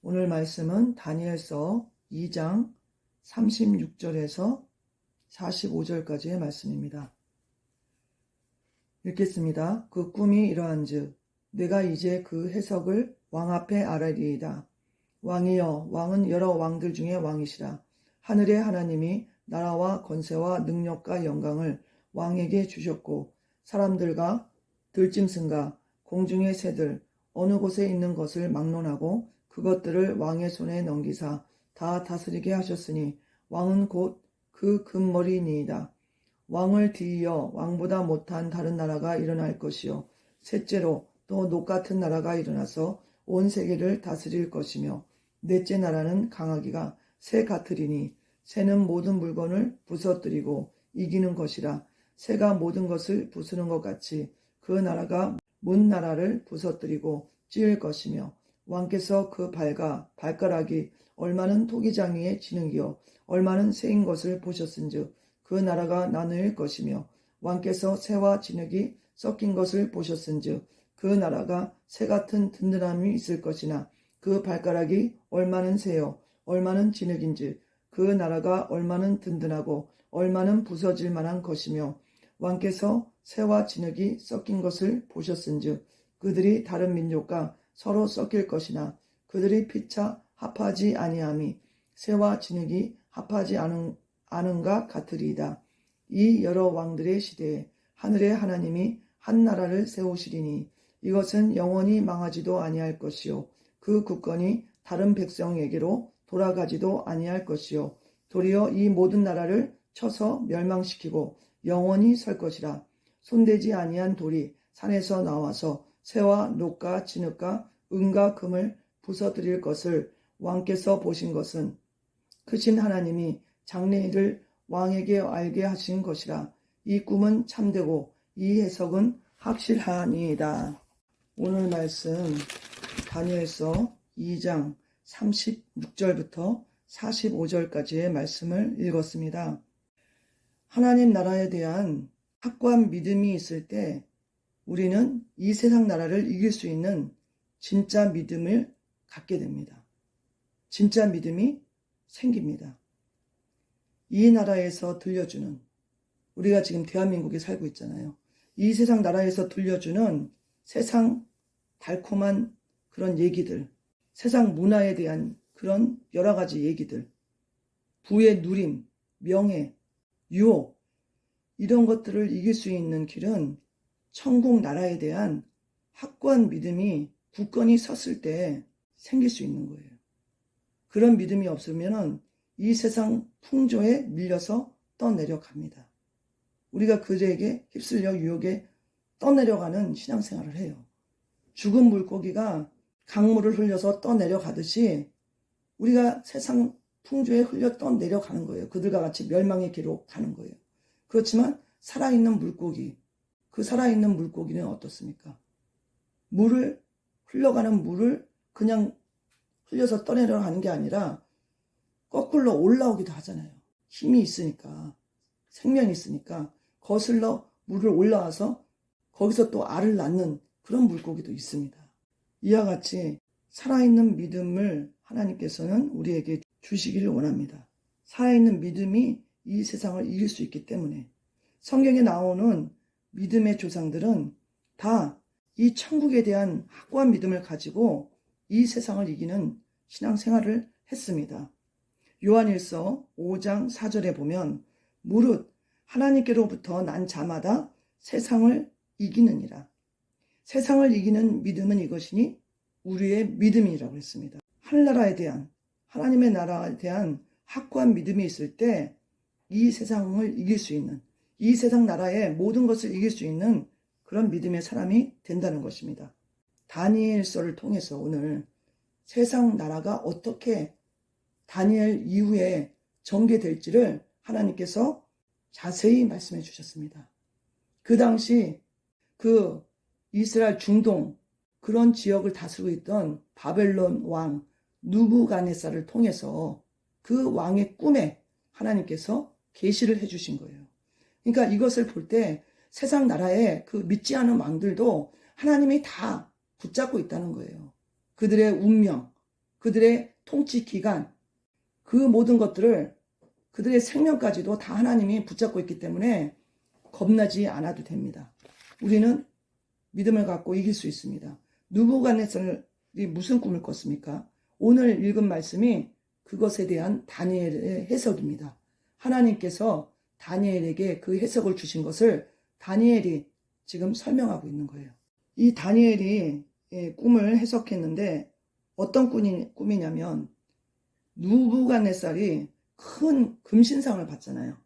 오늘 말씀은 다니엘서 2장 36절에서 45절까지의 말씀입니다. 읽겠습니다. 그 꿈이 이러한즉 내가 이제 그 해석을 왕 앞에 아뢰리이다. 왕이여, 왕은 여러 왕들 중에 왕이시라. 하늘의 하나님이 나라와 권세와 능력과 영광을 왕에게 주셨고 사람들과 들짐승과 공중의 새들 어느 곳에 있는 것을 막론하고 그것들을 왕의 손에 넘기사 다 다스리게 하셨으니 왕은 곧 그 금머리니이다. 왕을 뒤이어 왕보다 못한 다른 나라가 일어날 것이요 셋째로 또 녹 같은 나라가 일어나서 온 세계를 다스릴 것이며 넷째 나라는 강하기가 새 같으리니 새는 모든 물건을 부서뜨리고 이기는 것이라. 새가 모든 것을 부수는 것 같이 그 나라가 문 나라를 부서뜨리고 찢을 것이며 왕께서 그 발과 발가락이 얼마는 토기장이의 진흙이요 얼마는 새인 것을 보셨은즉 그 나라가 나누일 것이며 왕께서 새와 진흙이 섞인 것을 보셨은즉 그 나라가 새 같은 든든함이 있을 것이나 그 발가락이 얼마는 새요 얼마는 진흙인즉 그 나라가 얼마는 든든하고 얼마는 부서질 만한 것이며 왕께서 새와 진흙이 섞인 것을 보셨은즉 그들이 다른 민족과 서로 섞일 것이나 그들이 피차 합하지 아니함이 새와 진흙이 합하지 않은가 같으리이다. 이 여러 왕들의 시대에 하늘의 하나님이 한 나라를 세우시리니 이것은 영원히 망하지도 아니할 것이요 그 국권이 다른 백성에게로 돌아가지도 아니할 것이요 도리어 이 모든 나라를 쳐서 멸망시키고 영원히 설 것이라. 손대지 아니한 돌이 산에서 나와서 새와 녹과 진흙과 은과 금을 부서뜨릴 것을 왕께서 보신 것은 크신 하나님이 장래일을 왕에게 알게 하신 것이라. 이 꿈은 참되고 이 해석은 확실하니이다. 오늘 말씀 다니엘서 2장 36절부터 45절까지의 말씀을 읽었습니다. 하나님 나라에 대한 확고한 믿음이 있을 때 우리는 이 세상 나라를 이길 수 있는 진짜 믿음을 갖게 됩니다. 진짜 믿음이 생깁니다. 이 나라에서 들려주는, 우리가 지금 대한민국에 살고 있잖아요. 이 세상 나라에서 들려주는 세상 달콤한 그런 얘기들, 세상 문화에 대한 그런 여러 가지 얘기들, 부의 누림, 명예, 유혹, 이런 것들을 이길 수 있는 길은 천국 나라에 대한 확고한 믿음이 굳건히 섰을 때 생길 수 있는 거예요. 그런 믿음이 없으면 이 세상 풍조에 밀려서 떠내려갑니다. 우리가 그들에게 휩쓸려 유혹에 떠내려가는 신앙생활을 해요. 죽은 물고기가 강물을 흘려서 떠내려가듯이 우리가 세상 풍조에 흘려 떠내려가는 거예요. 그들과 같이 멸망의 길로 가는 거예요. 그렇지만 살아있는 물고기, 그 살아있는 물고기는 어떻습니까? 흘러가는 물을 그냥 흘려서 떠내려가는 게 아니라 거꾸로 올라오기도 하잖아요. 힘이 있으니까, 생명이 있으니까 거슬러 물을 올라와서 거기서 또 알을 낳는 그런 물고기도 있습니다. 이와 같이 살아있는 믿음을 하나님께서는 우리에게 주시기를 원합니다. 살아있는 믿음이 이 세상을 이길 수 있기 때문에 성경에 나오는 믿음의 조상들은 다 이 천국에 대한 확고한 믿음을 가지고 이 세상을 이기는 신앙생활을 했습니다. 요한일서 5장 4절에 보면 무릇 하나님께로부터 난 자마다 세상을 이기느니라. 세상을 이기는 믿음은 이것이니 우리의 믿음이라고 했습니다. 하늘나라에 대한, 하나님의 나라에 대한 확고한 믿음이 있을 때 이 세상을 이길 수 있는, 이 세상 나라의 모든 것을 이길 수 있는 그런 믿음의 사람이 된다는 것입니다. 다니엘서를 통해서 오늘 세상 나라가 어떻게 다니엘 이후에 전개될지를 하나님께서 자세히 말씀해 주셨습니다. 그 당시 그 이스라엘 중동 그런 지역을 다스리고 있던 바벨론 왕 느부갓네살을 통해서 그 왕의 꿈에 하나님께서 계시를 해주신 거예요. 그러니까 이것을 볼 때 세상 나라에 그 믿지 않은 왕들도 하나님이 다 붙잡고 있다는 거예요. 그들의 운명, 그들의 통치 기간, 그 모든 것들을 그들의 생명까지도 다 하나님이 붙잡고 있기 때문에 겁나지 않아도 됩니다. 우리는 믿음을 갖고 이길 수 있습니다. 느부갓네살이 무슨 꿈을 꿨습니까? 오늘 읽은 말씀이 그것에 대한 다니엘의 해석입니다. 하나님께서 다니엘에게 그 해석을 주신 것을 다니엘이 지금 설명하고 있는 거예요. 이 다니엘이 꿈을 해석했는데 어떤 꿈이냐면 느부갓네살이 큰 금신상을 봤잖아요.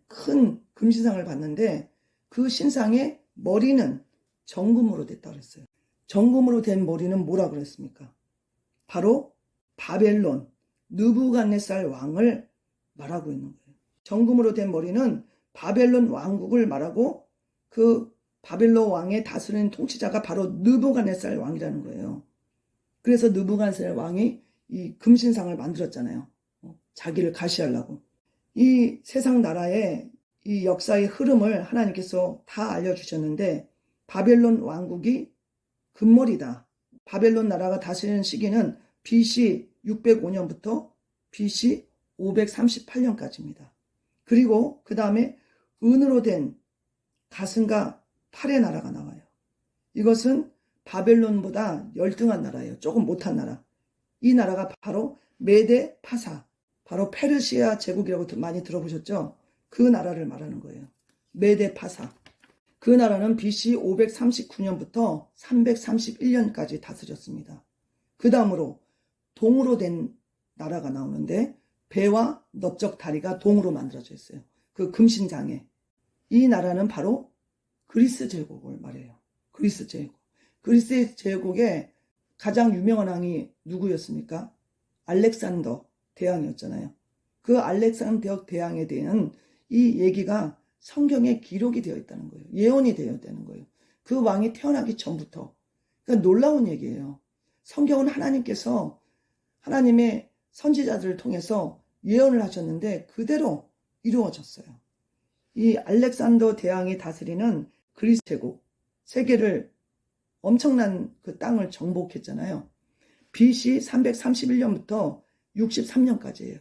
큰 금신상을 봤는데 그 신상의 머리는 정금으로 됐다 그랬어요. 정금으로 된 머리는 뭐라 그랬습니까? 바로 바벨론 느부갓네살 왕을 말하고 있는 거예요. 정금으로 된 머리는 바벨론 왕국을 말하고 그 바벨론 왕의 다스리는 통치자가 바로 느부갓네살 왕이라는 거예요. 그래서 느부갓네살 왕이 이 금신상을 만들었잖아요. 자기를 가시하려고. 이 세상 나라의 이 역사의 흐름을 하나님께서 다 알려주셨는데 바벨론 왕국이 금머리다. 바벨론 나라가 다스리는 시기는 BC 605년부터 BC 538년까지입니다. 그리고 그 다음에 은으로 된 가슴과 팔의 나라가 나와요. 이것은 바벨론보다 열등한 나라예요. 조금 못한 나라. 이 나라가 바로 메데 파사, 바로 페르시아 제국이라고 많이 들어보셨죠? 그 나라를 말하는 거예요. 메데 파사. 그 나라는 BC 539년부터 331년까지 다스렸습니다. 그 다음으로 동으로 된 나라가 나오는데 배와 넓적 다리가 동으로 만들어져 있어요. 그 금신상에. 이 나라는 바로 그리스 제국을 말해요. 그리스 제국. 그리스 제국의 가장 유명한 왕이 누구였습니까? 알렉산더 대왕이었잖아요. 그 알렉산더 대왕에 대한 이 얘기가 성경에 기록이 되어 있다는 거예요. 예언이 되어 있다는 거예요. 그 왕이 태어나기 전부터. 그러니까 놀라운 얘기예요. 성경은 하나님께서 하나님의 선지자들을 통해서 예언을 하셨는데 그대로 이루어졌어요. 이 알렉산더 대왕이 다스리는 그리스 제국, 세계를 엄청난 그 땅을 정복했잖아요. BC 331년부터 63년까지예요.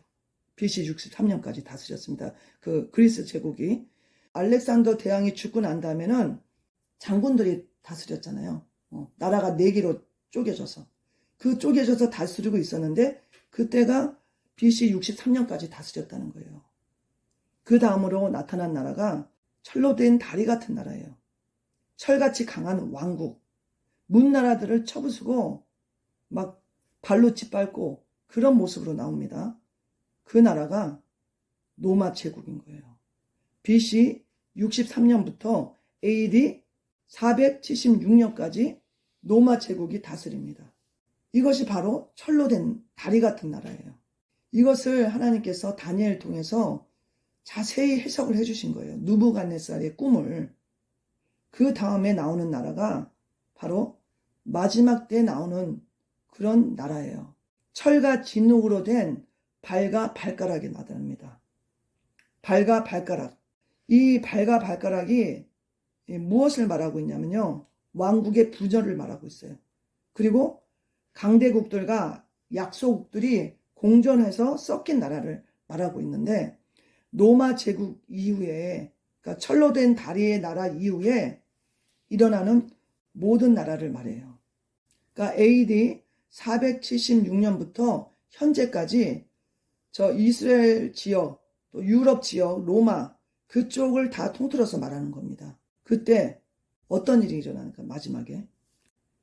BC 63년까지 다스렸습니다. 그 그리스 제국이. 알렉산더 대왕이 죽고 난 다음에는 장군들이 다스렸잖아요. 나라가 4개로 쪼개져서. 그 쪼개져서 다스리고 있었는데 그때가 BC 63년까지 다스렸다는 거예요. 그 다음으로 나타난 나라가 철로 된 다리 같은 나라예요. 철같이 강한 왕국. 문나라들을 쳐부수고 막 발로 짓밟고 그런 모습으로 나옵니다. 그 나라가 로마 제국인 거예요. BC 63년부터 AD 476년까지 로마 제국이 다스립니다. 이것이 바로 철로 된 다리 같은 나라예요. 이것을 하나님께서 다니엘 통해서 자세히 해석을 해주신 거예요. 느부갓네살의 꿈을. 그 다음에 나오는 나라가 바로 마지막 때 나오는 그런 나라예요. 철과 진흙으로 된 발과 발가락이 나타납니다. 발과 발가락. 이 발과 발가락이 무엇을 말하고 있냐면요. 왕국의 부전을 말하고 있어요. 그리고 강대국들과 약소국들이 공존해서 섞인 나라를 말하고 있는데 로마 제국 이후에, 그러니까 철로 된 다리의 나라 이후에 일어나는 모든 나라를 말해요. 그러니까 AD 476년부터 현재까지 저 이스라엘 지역, 또 유럽 지역, 로마 그쪽을 다 통틀어서 말하는 겁니다. 그때 어떤 일이 일어나니까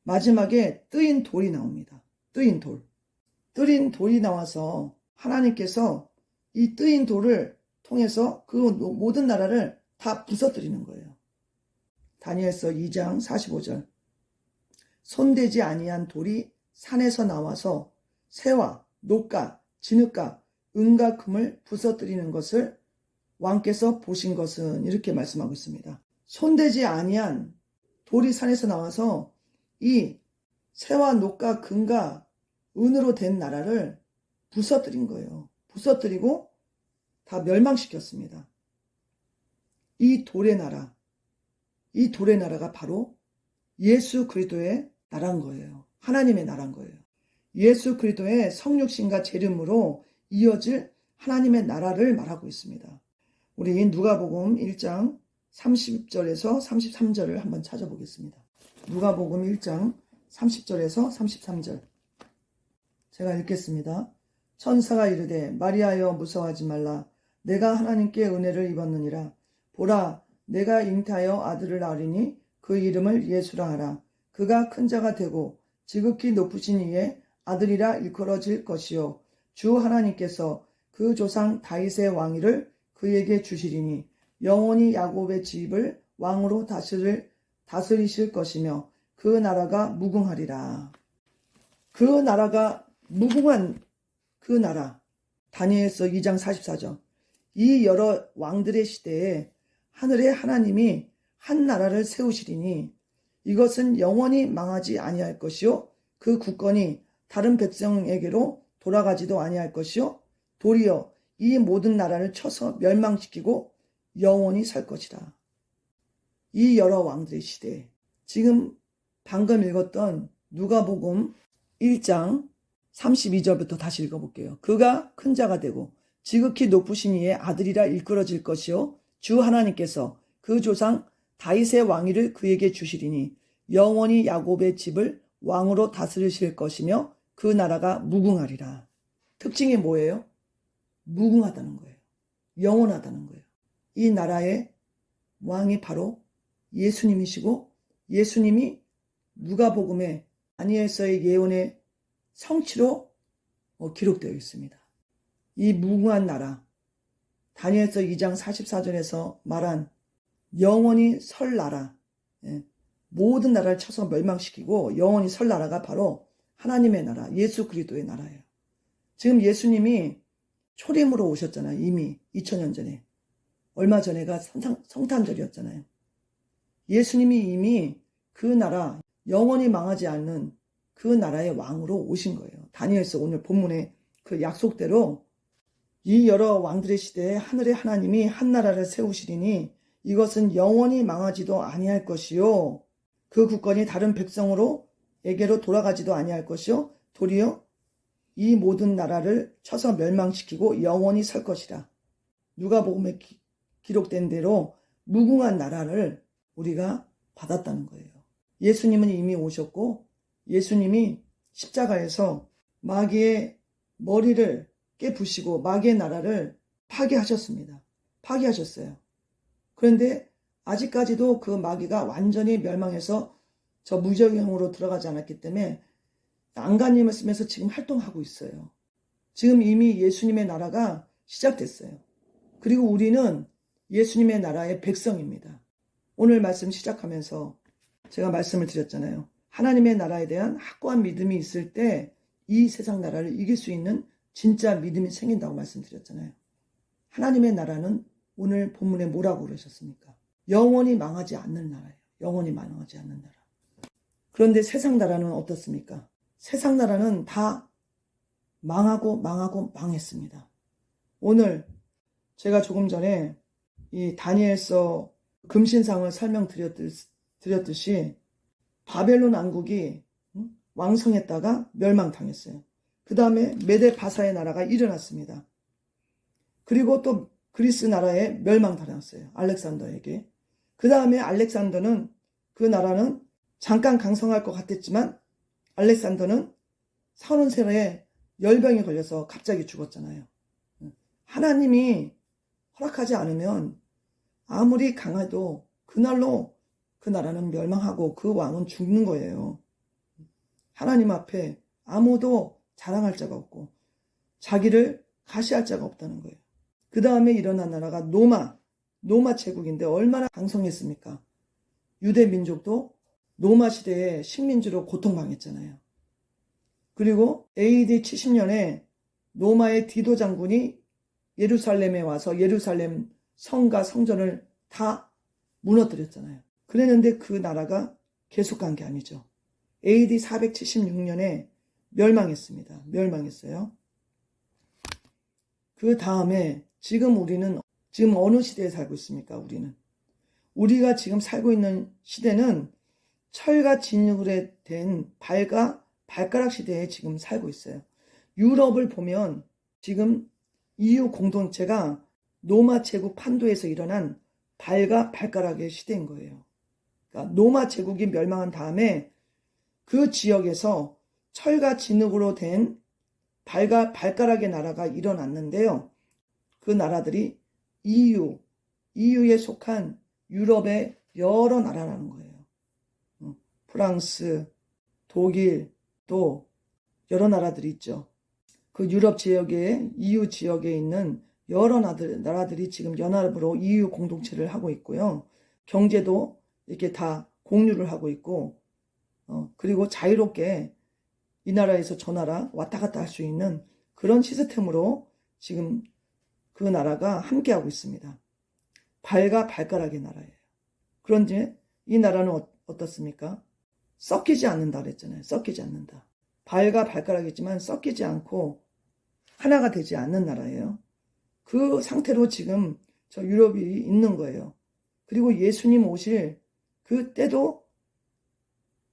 마지막에 뜨인 돌이 나옵니다. 뜨인 돌. 뜨인 돌이 나와서 하나님께서 이 뜨인 돌을 통해서 그 모든 나라를 다 부서뜨리는 거예요. 다니엘서 2장 45절. 손대지 아니한 돌이 산에서 나와서 새와 녹과 진흙과 은과 금을 부서뜨리는 것을 왕께서 보신 것은 이렇게 말씀하고 있습니다. 손대지 아니한 돌이 산에서 나와서 이 새와 녹과 금과 은으로 된 나라를 부서뜨린 거예요. 부서뜨리고 다 멸망시켰습니다. 이 돌의 나라가 바로 예수 그리스도의 나라인 거예요. 하나님의 나라인 거예요. 예수 그리스도의 성육신과 재림으로 이어질 하나님의 나라를 말하고 있습니다. 우리 누가복음 1장 30절에서 33절을 한번 찾아보겠습니다. 누가복음 1장 30절에서 33절. 제가 읽겠습니다. 천사가 이르되 마리아여 무서워하지 말라. 내가 하나님께 은혜를 입었느니라. 보라, 내가 잉태하여 아들을 낳으리니 그 이름을 예수라 하라. 그가 큰 자가 되고 지극히 높으신 이의 아들이라 일컬어질 것이요. 주 하나님께서 그 조상 다윗의 왕위를 그에게 주시리니 영원히 야곱의 집을 왕으로 다스리실 것이며 그 나라가 무궁하리라. 그 나라가 무궁한 그 나라. 다니엘서 2장 44절. 이 여러 왕들의 시대에 하늘의 하나님이 한 나라를 세우시리니 이것은 영원히 망하지 아니할 것이요 그 국권이 다른 백성에게로 돌아가지도 아니할 것이요 도리어 이 모든 나라를 쳐서 멸망시키고 영원히 살 것이라. 이 여러 왕들의 시대. 지금 방금 읽었던 누가복음 1장 32절부터 다시 읽어볼게요. 그가 큰 자가 되고 지극히 높으신 이의 아들이라 일컬어질 것이요 주 하나님께서 그 조상 다윗의 왕위를 그에게 주시리니 영원히 야곱의 집을 왕으로 다스리실 것이며 그 나라가 무궁하리라. 특징이 뭐예요? 무궁하다는 거예요. 영원하다는 거예요. 이 나라의 왕이 바로 예수님이시고 예수님이 누가복음에 다니엘서의 예언의 성취로 기록되어 있습니다. 이 무궁한 나라, 다니엘서 2장 44절에서 말한 영원히 설 나라, 모든 나라를 쳐서 멸망시키고 영원히 설 나라가 바로 하나님의 나라, 예수 그리스도의 나라예요. 지금 예수님이 초림으로 오셨잖아요. 이미 2000년 전에. 얼마 전에가 성탄절이었잖아요. 예수님이 이미 그 나라, 영원히 망하지 않는 그 나라의 왕으로 오신 거예요. 다니엘서 오늘 본문의 그 약속대로 이 여러 왕들의 시대에 하늘의 하나님이 한 나라를 세우시리니 이것은 영원히 망하지도 아니할 것이요 그 국권이 다른 백성에게로 돌아가지도 아니할 것이요 도리어 이 모든 나라를 쳐서 멸망시키고 영원히 설 것이라. 누가복음에 기록된 대로 무궁한 나라를 우리가 받았다는 거예요. 예수님은 이미 오셨고 예수님이 십자가에서 마귀의 머리를 깨부시고 마귀의 나라를 파괴하셨습니다. 파괴하셨어요. 그런데 아직까지도 그 마귀가 완전히 멸망해서 저 무적행으로 들어가지 않았기 때문에 안간힘을 쓰면서 지금 활동하고 있어요. 지금 이미 예수님의 나라가 시작됐어요. 그리고 우리는 예수님의 나라의 백성입니다. 오늘 말씀 시작하면서 제가 말씀을 드렸잖아요. 하나님의 나라에 대한 확고한 믿음이 있을 때 이 세상 나라를 이길 수 있는 진짜 믿음이 생긴다고 말씀드렸잖아요. 하나님의 나라는 오늘 본문에 뭐라고 그러셨습니까? 영원히 망하지 않는 나라예요. 영원히 망하지 않는 나라. 그런데 세상 나라는 어떻습니까? 세상 나라는 다 망하고 망했습니다. 오늘 제가 조금 전에 이 다니엘서 금신상을 설명드렸듯이 바벨론 왕국이 왕성했다가 멸망당했어요. 그 다음에 메데 바사의 나라가 일어났습니다. 그리고 또 그리스 나라에 멸망당했어요. 알렉산더에게. 그 다음에 알렉산더는 그 나라는 잠깐 강성할 것 같았지만 알렉산더는 30세에 열병이 걸려서 갑자기 죽었잖아요. 하나님이 허락하지 않으면 아무리 강해도 그날로 그 나라는 멸망하고 그 왕은 죽는 거예요. 하나님 앞에 아무도 자랑할 자가 없고 자기를 가시할 자가 없다는 거예요. 그 다음에 일어난 나라가 노마 제국인데 얼마나 강성했습니까? 유대 민족도 노마 시대에 식민지로 고통당했잖아요. 그리고 AD 70년에 노마의 디도 장군이 예루살렘에 와서 예루살렘 성과 성전을 다 무너뜨렸잖아요. 그랬는데 그 나라가 계속 간 게 아니죠. AD 476년에 멸망했습니다. 멸망했어요. 그 다음에 지금 우리는 지금 어느 시대에 살고 있습니까? 우리가 지금 살고 있는 시대는 철과 진흙에 된 발과 발가락 시대에 지금 살고 있어요. 유럽을 보면 지금 EU 공동체가 로마 제국 판도에서 일어난 발과 발가락의 시대인 거예요. 그러니까 로마 제국이 멸망한 다음에 그 지역에서 철과 진흙으로 된 발과 발가락의 나라가 일어났는데요. 그 나라들이 EU에 속한 유럽의 여러 나라라는 거예요. 프랑스, 독일, 또 여러 나라들이 있죠. 그 유럽 지역에, EU 지역에 있는 여러 나라들이 지금 연합으로 EU 공동체를 하고 있고요. 경제도 이렇게 다 공유를 하고 있고, 그리고 자유롭게 이 나라에서 저 나라 왔다 갔다 할 수 있는 그런 시스템으로 지금 그 나라가 함께하고 있습니다. 발과 발가락의 나라예요. 그런데 이 나라는 어떻습니까? 썩히지 않는다 그랬잖아요. 썩히지 않는다. 발과 발가락이지만 썩히지 않고 하나가 되지 않는 나라예요. 그 상태로 지금 저 유럽이 있는 거예요. 그리고 예수님 오실 그 때도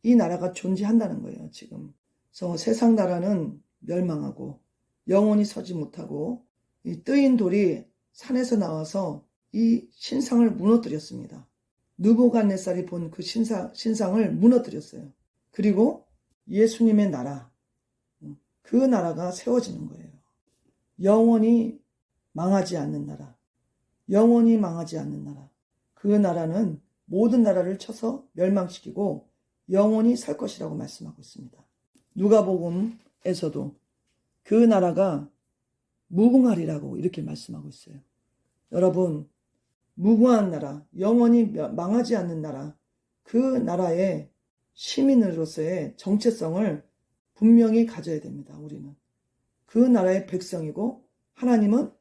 이 나라가 존재한다는 거예요. 지금. 그래서 세상 나라는 멸망하고 영원히 서지 못하고 이 뜨인 돌이 산에서 나와서 이 신상을 무너뜨렸습니다. 느부갓네살이 본 그 신상을 무너뜨렸어요. 그리고 예수님의 나라, 그 나라가 세워지는 거예요. 영원히 망하지 않는 나라, 영원히 망하지 않는 나라. 그 나라는 모든 나라를 쳐서 멸망시키고 영원히 설 것이라고 말씀하고 있습니다. 누가복음에서도 그 나라가 무궁하리라고 이렇게 말씀하고 있어요. 여러분, 무궁한 나라, 영원히 망하지 않는 나라, 그 나라의 시민으로서의 정체성을 분명히 가져야 됩니다. 우리는 그 나라의 백성이고 하나님은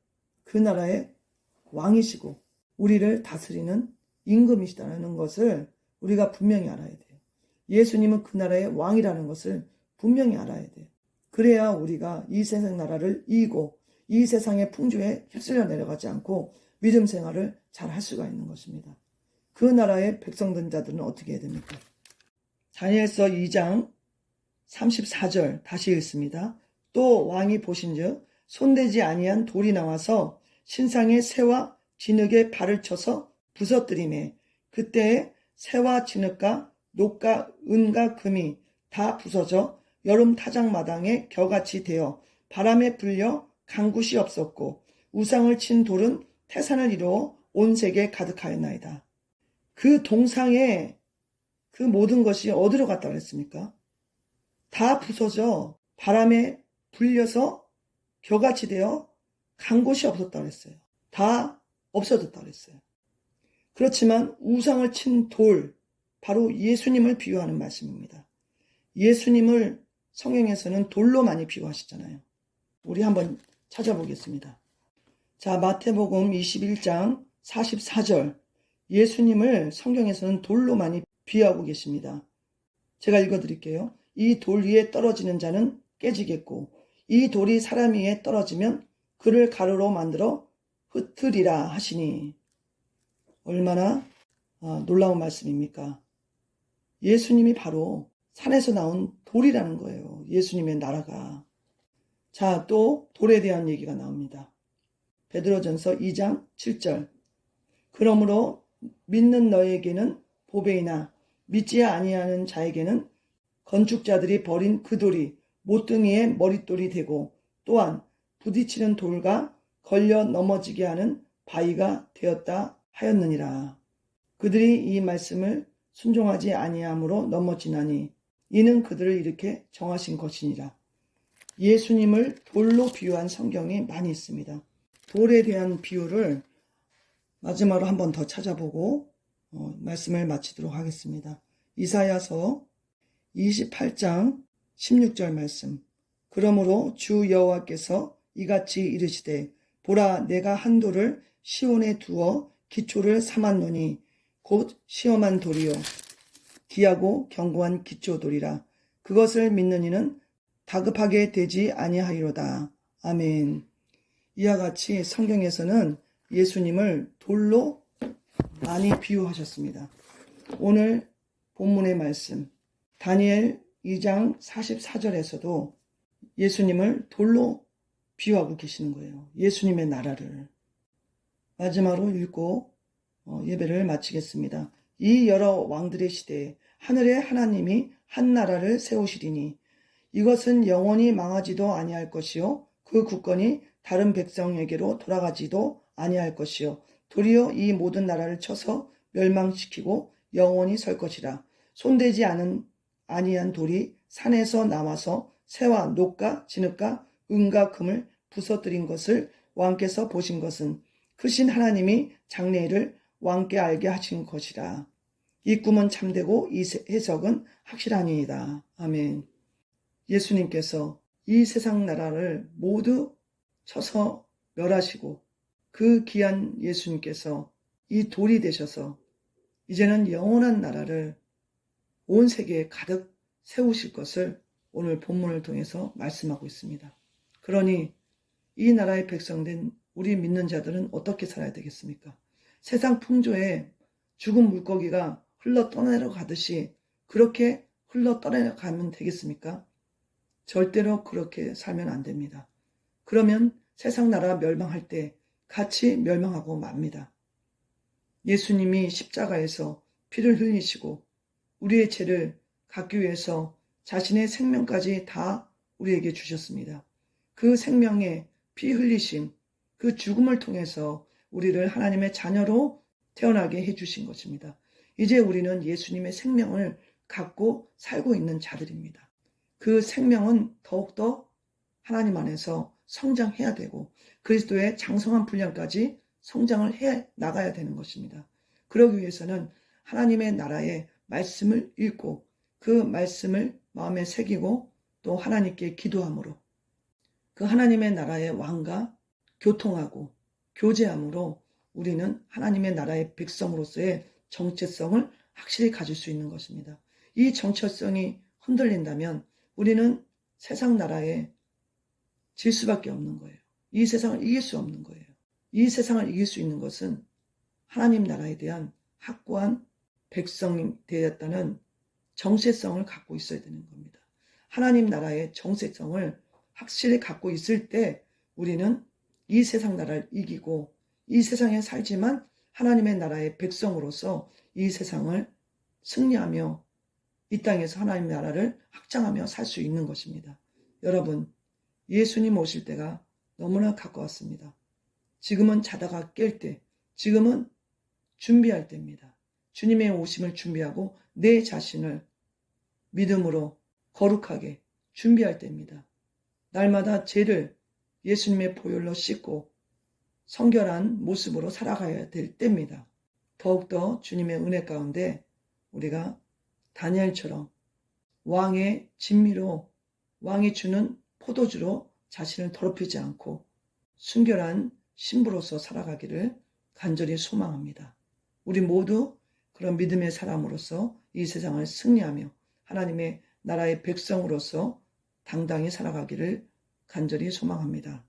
그 나라의 왕이시고 우리를 다스리는 임금이시다는 것을 우리가 분명히 알아야 돼요. 예수님은 그 나라의 왕이라는 것을 분명히 알아야 돼요. 그래야 우리가 이 세상 나라를 이기고 이 세상의 풍조에 휩쓸려 내려가지 않고 믿음 생활을 잘 할 수가 있는 것입니다. 그 나라의 백성된 자들은 어떻게 해야 됩니까? 다니엘서 2장 34절 다시 읽습니다. 또 왕이 보신즉 손대지 아니한 돌이 나와서 신상의 새와 진흙에 발을 쳐서 부서뜨리매 그때에 새와 진흙과 녹과 은과 금이 다 부서져 여름 타작마당에 겨같이 되어 바람에 불려 간 곳이 없었고 우상을 친 돌은 태산을 이루어 온 세계에 가득하였나이다. 그 동상의 그 모든 것이 어디로 갔다 그랬습니까? 다 부서져 바람에 불려서 겨같이 되어 간 곳이 없었다 그랬어요. 다 없어졌다 그랬어요. 그렇지만 우상을 친 돌, 바로 예수님을 비유하는 말씀입니다. 예수님을 성경에서는 돌로 많이 비유하시잖아요. 우리 한번 찾아보겠습니다. 자, 마태복음 21장 44절. 예수님을 성경에서는 돌로 많이 비유하고 계십니다. 제가 읽어드릴게요. 이 돌 위에 떨어지는 자는 깨지겠고 이 돌이 사람 위에 떨어지면 그를 가루로 만들어 흩으리라 하시니 얼마나 놀라운 말씀입니까? 예수님이 바로 산에서 나온 돌이라는 거예요. 예수님의 나라가. 자, 또 돌에 대한 얘기가 나옵니다. 베드로전서 2장 7절. 그러므로 믿는 너에게는 보배이나 믿지 아니하는 자에게는 건축자들이 버린 그 돌이 모퉁이의 머릿돌이 되고 또한 부딪히는 돌과 걸려 넘어지게 하는 바위가 되었다 하였느니라. 그들이 이 말씀을 순종하지 아니함으로 넘어지나니 이는 그들을 이렇게 정하신 것이니라. 예수님을 돌로 비유한 성경이 많이 있습니다. 돌에 대한 비유를 마지막으로 한 번 더 찾아보고 말씀을 마치도록 하겠습니다. 이사야서 28장 16절 말씀. 그러므로 주 여호와께서 이같이 이르시되 보라 내가 한 돌을 시온에 두어 기초를 삼았노니 곧 시험한 돌이요 귀하고 견고한 기초돌이라. 그것을 믿는 이는 다급하게 되지 아니하리로다. 아멘. 이와 같이 성경에서는 예수님을 돌로 많이 비유하셨습니다. 오늘 본문의 말씀 다니엘 2장 44절에서도 예수님을 돌로 비유하고 계시는 거예요. 예수님의 나라를. 마지막으로 읽고 예배를 마치겠습니다. 이 여러 왕들의 시대에 하늘의 하나님이 한 나라를 세우시리니 이것은 영원히 망하지도 아니할 것이요 그 국권이 다른 백성에게로 돌아가지도 아니할 것이요 도리어 이 모든 나라를 쳐서 멸망시키고 영원히 설 것이라. 손대지 아니한 돌이 산에서 나와서 새와 녹과 진흙과 은과 금을 부서뜨린 것을 왕께서 보신 것은 크신 하나님이 장래일을 왕께 알게 하신 것이라. 이 꿈은 참되고 이 해석은 확실하니이다. 아멘. 예수님께서 이 세상 나라를 모두 쳐서 멸하시고 그 귀한 예수님께서 이 돌이 되셔서 이제는 영원한 나라를 온 세계에 가득 세우실 것을 오늘 본문을 통해서 말씀하고 있습니다. 그러니 이 나라의 백성된 우리 믿는 자들은 어떻게 살아야 되겠습니까? 세상 풍조에 죽은 물고기가 흘러 떠내려 가듯이 그렇게 흘러 떠내려 가면 되겠습니까? 절대로 그렇게 살면 안 됩니다. 그러면 세상 나라 멸망할 때 같이 멸망하고 맙니다. 예수님이 십자가에서 피를 흘리시고 우리의 죄를 갚기 위해서 자신의 생명까지 다 우리에게 주셨습니다. 그 생명의 피 흘리심, 그 죽음을 통해서 우리를 하나님의 자녀로 태어나게 해주신 것입니다. 이제 우리는 예수님의 생명을 갖고 살고 있는 자들입니다. 그 생명은 더욱더 하나님 안에서 성장해야 되고 그리스도의 장성한 분량까지 성장을 해 나가야 되는 것입니다. 그러기 위해서는 하나님의 나라의 말씀을 읽고 그 말씀을 마음에 새기고 또 하나님께 기도함으로 그 하나님의 나라의 왕과 교통하고 교제함으로 우리는 하나님의 나라의 백성으로서의 정체성을 확실히 가질 수 있는 것입니다. 이 정체성이 흔들린다면 우리는 세상 나라에 질 수밖에 없는 거예요. 이 세상을 이길 수 없는 거예요. 이 세상을 이길 수 있는 것은 하나님 나라에 대한 확고한 백성이 되었다는 정체성을 갖고 있어야 되는 겁니다. 하나님 나라의 정체성을 확실히 갖고 있을 때 우리는 이 세상 나라를 이기고 이 세상에 살지만 하나님의 나라의 백성으로서 이 세상을 승리하며 이 땅에서 하나님의 나라를 확장하며 살 수 있는 것입니다. 여러분, 예수님 오실 때가 너무나 가까웠습니다. 지금은 자다가 깰 때, 지금은 준비할 때입니다. 주님의 오심을 준비하고 내 자신을 믿음으로 거룩하게 준비할 때입니다. 날마다 죄를 예수님의 보혈로 씻고 성결한 모습으로 살아가야 될 때입니다. 더욱더 주님의 은혜 가운데 우리가 다니엘처럼 왕의 진미로 왕이 주는 포도주로 자신을 더럽히지 않고 순결한 신부로서 살아가기를 간절히 소망합니다. 우리 모두 그런 믿음의 사람으로서 이 세상을 승리하며 하나님의 나라의 백성으로서 당당히 살아가기를 간절히 소망합니다.